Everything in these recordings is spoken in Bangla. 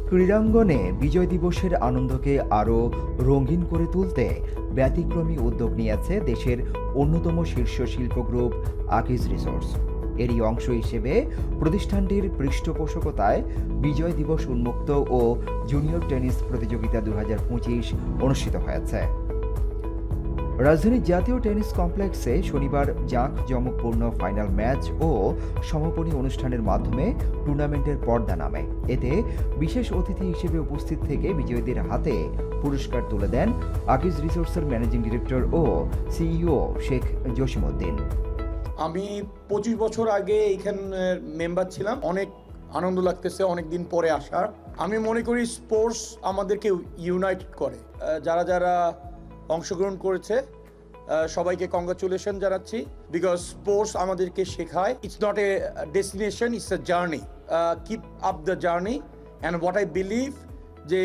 ক্রীড়াঙ্গনে বিজয় দিবসের আনন্দকে আরও রঙিন করে তুলতে ব্যতিক্রমী উদ্যোগ নিয়েছে দেশের অন্যতম শীর্ষ শিল্প গ্রুপ আকিজ রিসোর্স। এরই অংশ হিসেবে প্রতিষ্ঠানটির পৃষ্ঠপোষকতায় বিজয় দিবস উন্মুক্ত ও জুনিয়র টেনিস প্রতিযোগিতা 2025 অনুষ্ঠিত হয়েছে। রাজধানীর জাতীয় টেনিস কমপ্লেক্সে শনিবার জাঁকজমকপূর্ণ ফাইনাল ম্যাচ ও সমাপনী অনুষ্ঠানের মাধ্যমে টুর্নামেন্টের পর্দা নামে। এতে বিশেষ অতিথি হিসেবে উপস্থিত থেকে বিজয়ীদের হাতে পুরস্কার তুলে দেন আকিজ রিসোর্সের ম্যানেজিং ডিরেক্টর ও সিইও শেখ জসিমউদ্দিন। আমি 25 বছর আগে এইখানের মেম্বার ছিলাম। অনেক আনন্দ লাগতেছে অনেক দিন পরে আসার। আমি মনে করি স্পোর্টস আমাদেরকে ইউনাইট করে। যারা যারা অংশগ্রহণ করেছে সবাইকে কংগ্রাচুলেশন জানাচ্ছি, বিকজ স্পোর্টস আমাদেরকে শেখায় it's not a destination, it's a journey. Keep up the journey and what I believe যে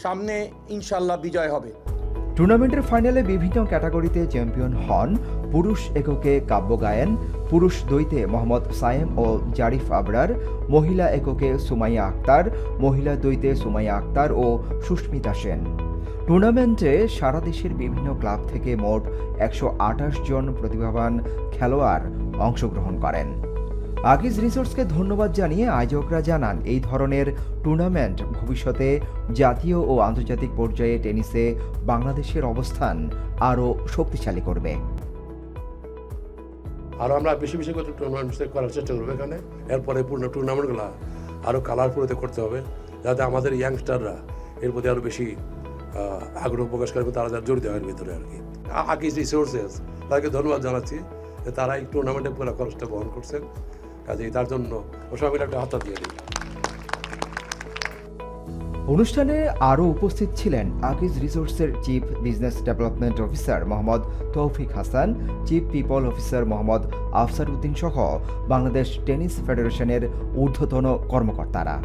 সামনে ইনশাল্লাহ বিজয় হবে। টুর্নামেন্টের ফাইনালে বিভিন্ন ক্যাটাগরিতে চ্যাম্পিয়ন হন পুরুষ এককে কাব্য গায়েন, পুরুষ দ্বৈতে মোহাম্মদ সায়েম ও জারিফ আবরার, মহিলা এককে সুমাইয়া আক্তার, মহিলা দ্বৈতে সুমাইয়া আক্তার ও সুস্মিতা সেন। টুর্নামেন্টে সারা দেশের বিভিন্ন ক্লাব থেকে মোট 128 জন প্রতিভাবান খেলোয়াড় অংশগ্রহণ করেন। আকিজ রিসোর্সকে ধন্যবাদ জানিয়ে আয়োজকরা জানান, এই ধরনের টুর্নামেন্ট ভবিষ্যতে জাতীয় ও আন্তর্জাতিক পর্যায়ে টেনিসে বাংলাদেশের অবস্থান আরও শক্তিশালী করবে। আর আমরা বেশি বেশি করে টুর্নামেন্ট করার চেষ্টা করবো এখানে। এরপরে পূর্ণ টুর্নামেন্টগুলো আরও কালারফুলতে করতে হবে, যাতে আমাদের ইয়াংস্টাররা এর প্রতি আরও বেশি আগ্রহ প্রকাশ করবে, তারা যারা জড়িত হয় ভিতরে আর কি। আকিজ রিসোর্সেস তাদেরকে ধন্যবাদ জানাচ্ছি যে তারা এই টুর্নামেন্টের পুরো খরচটা বহন করছেন। কাজেই তার জন্য ও সবাই একটা হাতটা দিয়ে দিই। অনুষ্ঠানে আরও উপস্থিত ছিলেন আকিজ রিসোর্সের chief business development officer Mohammad Taufiq Hasan, chief people officer Mohammad Afsar Uddin সহ বাংলাদেশ টেনিস ফেডারেশনের ঊর্ধ্বতন কর্মকর্তারা।